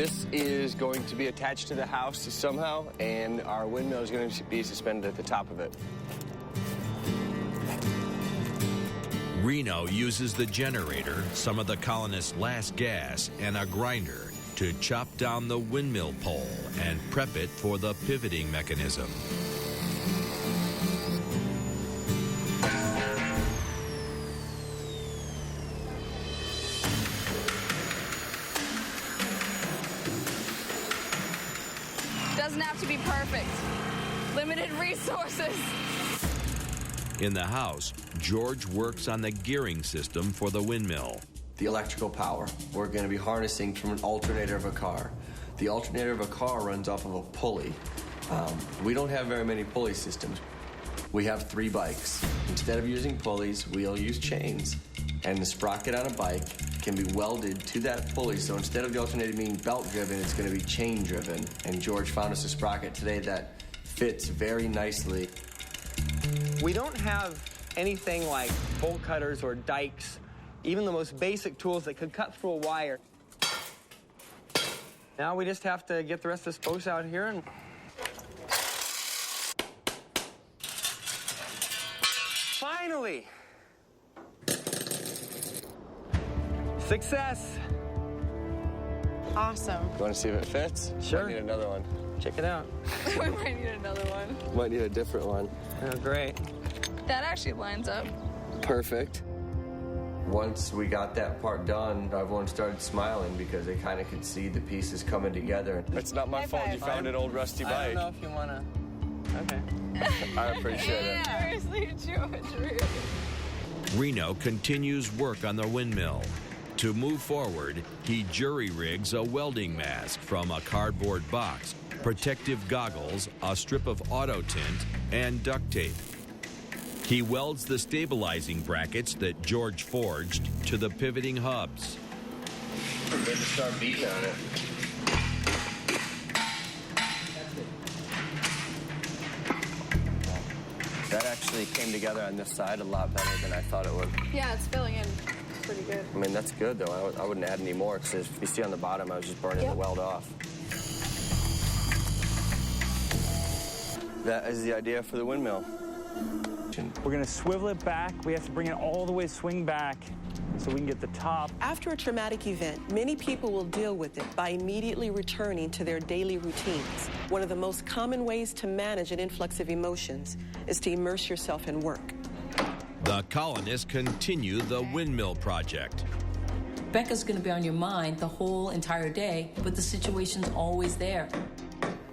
This is going to be attached to the house somehow, and our windmill is going to be suspended at the top of it. Reno uses the generator, some of the colonists' last gas, and a grinder to chop down the windmill pole and prep it for the pivoting mechanism. Doesn't have to be perfect. Limited resources. In the house, George works on the gearing system for the windmill. The electrical power we're going to be harnessing from an alternator of a car. The alternator of a car runs off of a pulley. We don't have very many pulley systems. We have 3 bikes. Instead of using pulleys, we'll use chains. And the sprocket on a bike can be welded to that pulley. So instead of the alternator being belt-driven, it's going to be chain-driven. And George found us a sprocket today that fits very nicely. We don't have anything like bolt cutters or dikes, even the most basic tools that could cut through a wire. Now we just have to get the rest of this post out here and... Finally! Success! Awesome. You want to see if it fits? Sure. Might need another one. Check it out. We might need another one. Might need a different one. Oh, great. That actually lines up. Perfect. Once we got that part done, everyone started smiling because they kind of could see the pieces coming together. It's not my High fault five. you found an old rusty I bike. don't know if you want to... Okay. I appreciate it. Seriously, George. Reno continues work on the windmill. To move forward, he jury rigs a welding mask from a cardboard box, protective goggles, a strip of auto tint, and duct tape. He welds the stabilizing brackets that George forged to the pivoting hubs. We're good to start beating on it. That actually came together on this side a lot better than I thought it would. Yeah, it's filling in pretty good. I mean, that's good, though. I wouldn't add any more, because if you see on the bottom, I was just burning the weld off. That is the idea for the windmill. We're going to swivel it back. We have to bring it all the way, swing back, so we can get the top. After a traumatic event, many people will deal with it by immediately returning to their daily routines. One of the most common ways to manage an influx of emotions is to immerse yourself in work. The colonists continue the windmill project. Becca's going to be on your mind the whole entire day, but the situation's always there.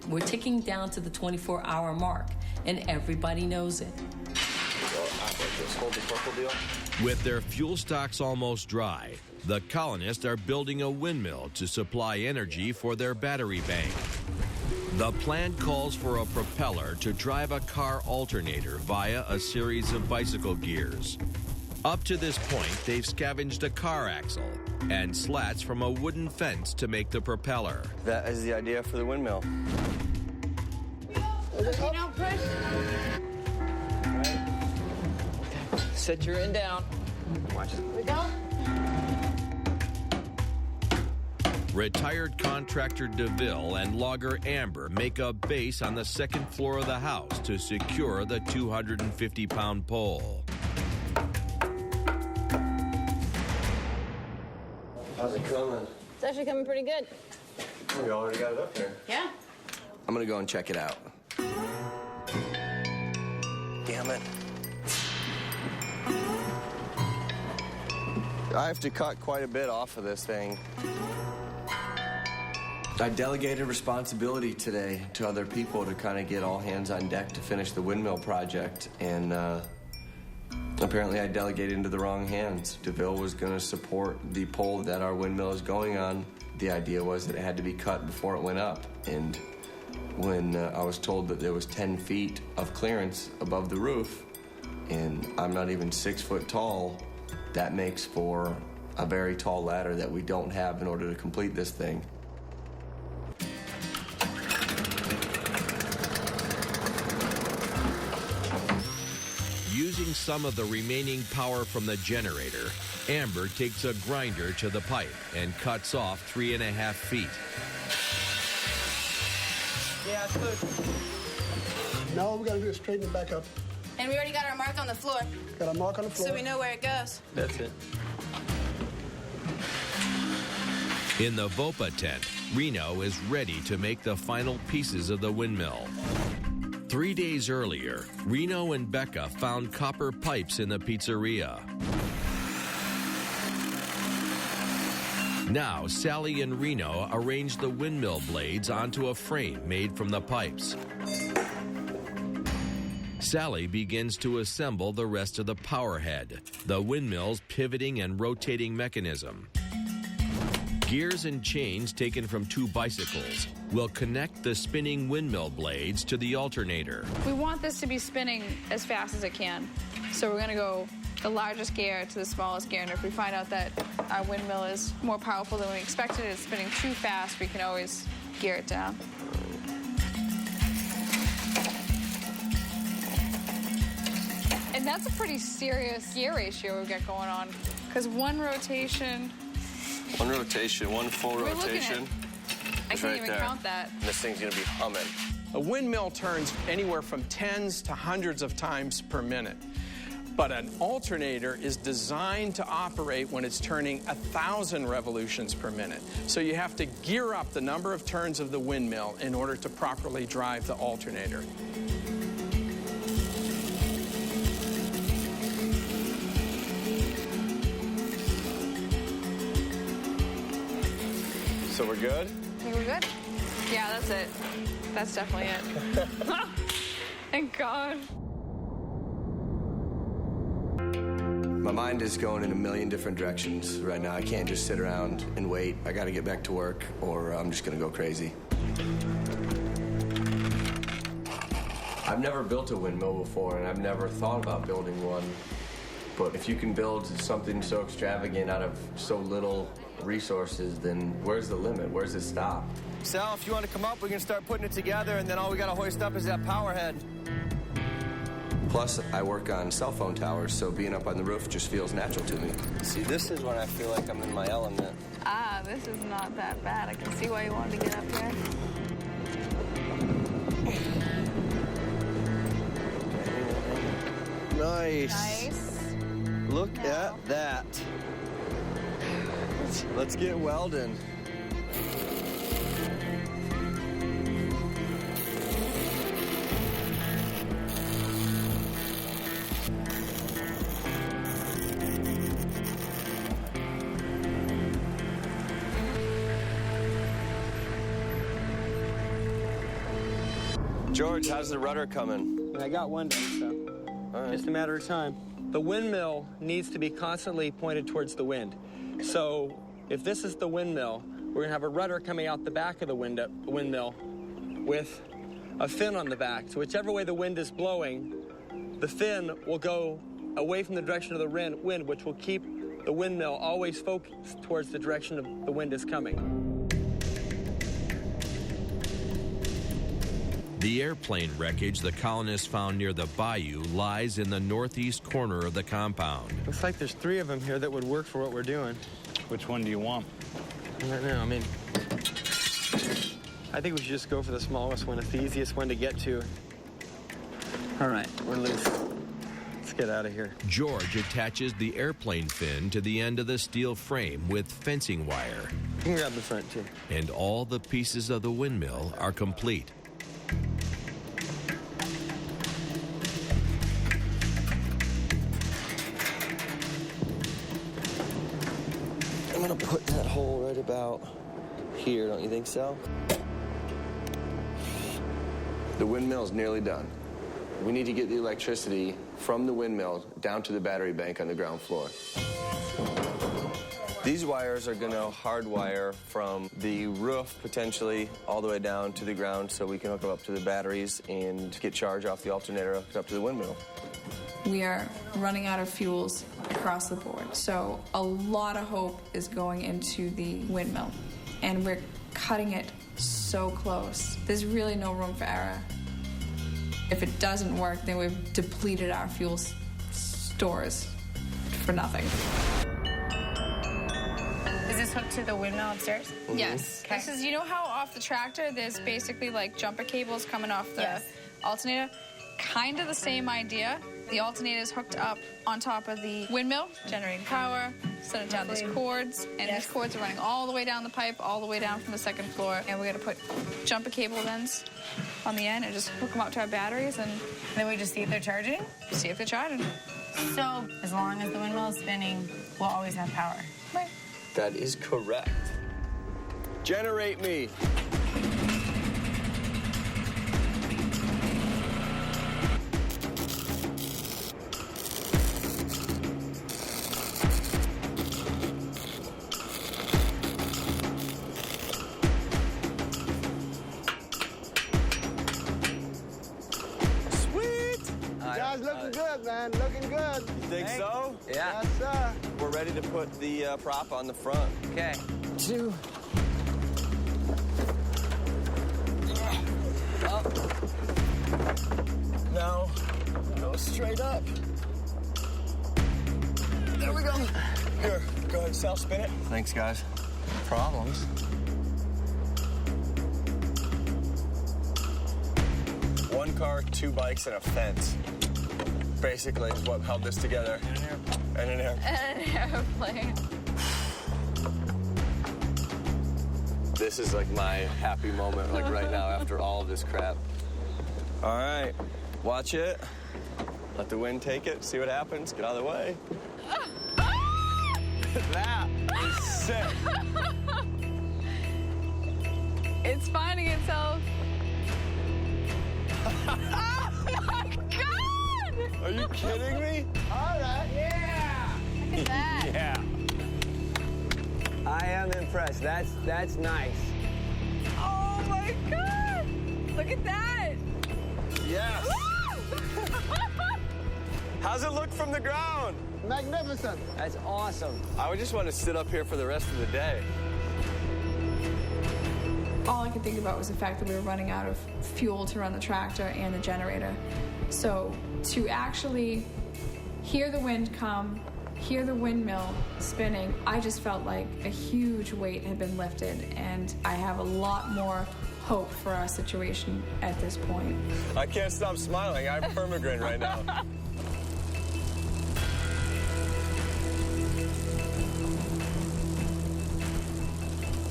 We're ticking down to the 24-hour mark, and everybody knows it. With their fuel stocks almost dry, the colonists are building a windmill to supply energy for their battery bank. The plan calls for a propeller to drive a car alternator via a series of bicycle gears. Up to this point, they've scavenged a car axle and slats from a wooden fence to make the propeller. That is the idea for the windmill. Don't push. Set your end down. Watch it. We go. Retired contractor DeVille and logger Amber make a base on the second floor of the house to secure the 250-pound pole. How's it coming? It's actually coming pretty good. We already got it up here. Yeah. I'm gonna go and check it out. Damn it. I have to cut quite a bit off of this thing. I delegated responsibility today to other people to kind of get all hands on deck to finish the windmill project, and apparently I delegated into the wrong hands. DeVille was going to support the pole that our windmill is going on. The idea was that it had to be cut before it went up, and when I was told that there was 10 feet of clearance above the roof, and I'm not even 6 foot tall, that makes for a very tall ladder that we don't have in order to complete this thing. Using some of the remaining power from the generator, Amber takes a grinder to the pipe and cuts off 3.5 feet. Yeah, it's good. Now all we gotta do is straighten it back up. And we already got our mark on the floor, Got a mark on the floor. so we know where it goes. That's it. In the VOPA tent, Reno is ready to make the final pieces of the windmill. 3 days earlier, Reno and Becca found copper pipes in the pizzeria. Now, Sally and Reno arrange the windmill blades onto a frame made from the pipes. Sally begins to assemble the rest of the power head, the windmill's pivoting and rotating mechanism. Gears and chains taken from 2 bicycles will connect the spinning windmill blades to the alternator. We want this to be spinning as fast as it can. So we're going to go the largest gear to the smallest gear. And if we find out that our windmill is more powerful than we expected, it's spinning too fast, we can always gear it down. And that's a pretty serious gear ratio we've got going on. Because one rotation, One full we're looking rotation. at, I can't even count that. And this thing's gonna be humming. A windmill turns anywhere from tens to hundreds of times per minute. But an alternator is designed to operate when it's turning 1,000 revolutions per minute. So you have to gear up the number of turns of the windmill in order to properly drive the alternator. So we're good? I think we're good? Yeah, that's it. That's definitely it. Thank God. My mind is going in a million different directions right now. I can't just sit around and wait. I got to get back to work, or I'm just going to go crazy. I've never built a windmill before, and I've never thought about building one. But if you can build something so extravagant out of so little resources, then where's the limit? Where's it stop? Sal, if you want to come up, we can start putting it together, and then all we got to hoist up is that power head. Plus, I work on cell phone towers, so being up on the roof just feels natural to me. See, this is when I feel like I'm in my element. Ah, this is not that bad. I can see why you wanted to get up here. Nice. Nice. Look Now. at that. Let's get welding. George, how's the rudder coming? And I got one done, so right. just a matter of time. The windmill needs to be constantly pointed towards the wind. So if this is the windmill, we're gonna have a rudder coming out the back of the windmill with a fin on the back. So whichever way the wind is blowing, the fin will go away from the direction of the wind, which will keep the windmill always focused towards the direction of the wind is coming. The airplane wreckage the colonists found near the bayou lies in the northeast corner of the compound. Looks like there's 3 of them here that would work for what we're doing. Which one do you want? I don't know, I mean, I think we should just go for the smallest one. It's the easiest one to get to. All right, we're loose. Let's get out of here. George attaches the airplane fin to the end of the steel frame with fencing wire. You can grab the front, too. And all the pieces of the windmill are complete. I'm gonna put that hole right about here, don't you think so? The windmill's nearly done. We need to get the electricity from the windmill down to the battery bank on the ground floor. These wires are gonna hardwire from the roof potentially all the way down to the ground so we can hook them up to the batteries and get charge off the alternator hooked up to the windmill. We are running out of fuels across the board. So a lot of hope is going into the windmill. And we're cutting it so close. There's really no room for error. If it doesn't work, then we've depleted our fuel doors for nothing. Is this hooked to the windmill upstairs? Yes. Okay. This is, you know how off the tractor there's basically like jumper cables coming off the alternator? Kind of the same idea. The alternator is hooked up on top of the windmill, generating power, sending down these cords, and these cords are running all the way down the pipe, all the way down from the second floor, and we're gonna put jumper cable ends on the end and just hook them up to our batteries, and then we just see if they're charging? See if they're charging. So, as long as the windmill is spinning, we'll always have power. Right. That is correct. Generate me. Guys, looking good, man. Looking good. You think so? Yeah. Yes, sir. We're ready to put the prop on the front. Okay. 2. Up. Now, go straight up. There we go. Here, go ahead, Sal, spin it. Thanks, guys. Problems. One car, 2 bikes, and a fence. Basically, is what held this together. And an airplane. And an airplane. This is like my happy moment, like right now, after all of this crap. All right, watch it. Let the wind take it. See what happens. Get out of the way. That is sick. It's finding itself. Oh my God! Are you kidding me? All right. Yeah! Look at that. Yeah. I am impressed. That's nice. Oh my God! Look at that! Yes. How's it look from the ground? Magnificent. That's awesome. I would just want to sit up here for the rest of the day. All I could think about was the fact that we were running out of fuel to run the tractor and the generator. So to actually hear the wind come, hear the windmill spinning, I just felt like a huge weight had been lifted, and I have a lot more hope for our situation at this point. I can't stop smiling. I'm permagrin right now.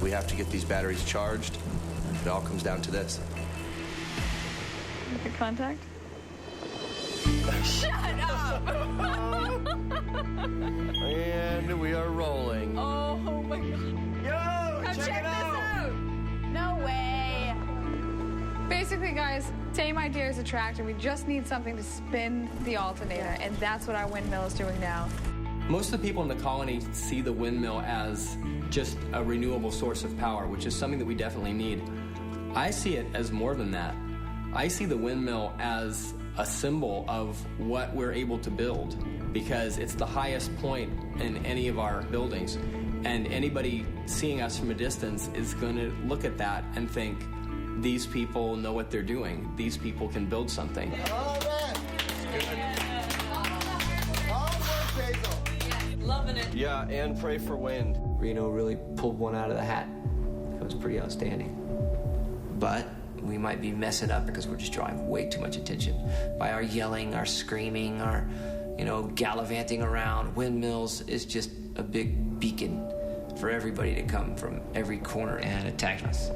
We have to get these batteries charged. It all comes down to this. Make contact? Shut up! And we are rolling. Oh my God. Yo, Come check it out. this out! No way! Basically, guys, same idea as a tractor. We just need something to spin the alternator, and that's what our windmill is doing now. Most of the people in the colony see the windmill as just a renewable source of power, which is something that we definitely need. I see it as more than that. I see the windmill as a symbol of what we're able to build, because it's the highest point in any of our buildings. And anybody seeing us from a distance is going to look at that and think, these people know what they're doing. These people can build something. All right. Loving it. Yeah, and pray for wind. Reno really pulled one out of the hat. It was pretty outstanding. But we might be messing up because we're just drawing way too much attention by our yelling, our screaming, our, gallivanting around. Windmills is just a big beacon for everybody to come from every corner and attack us.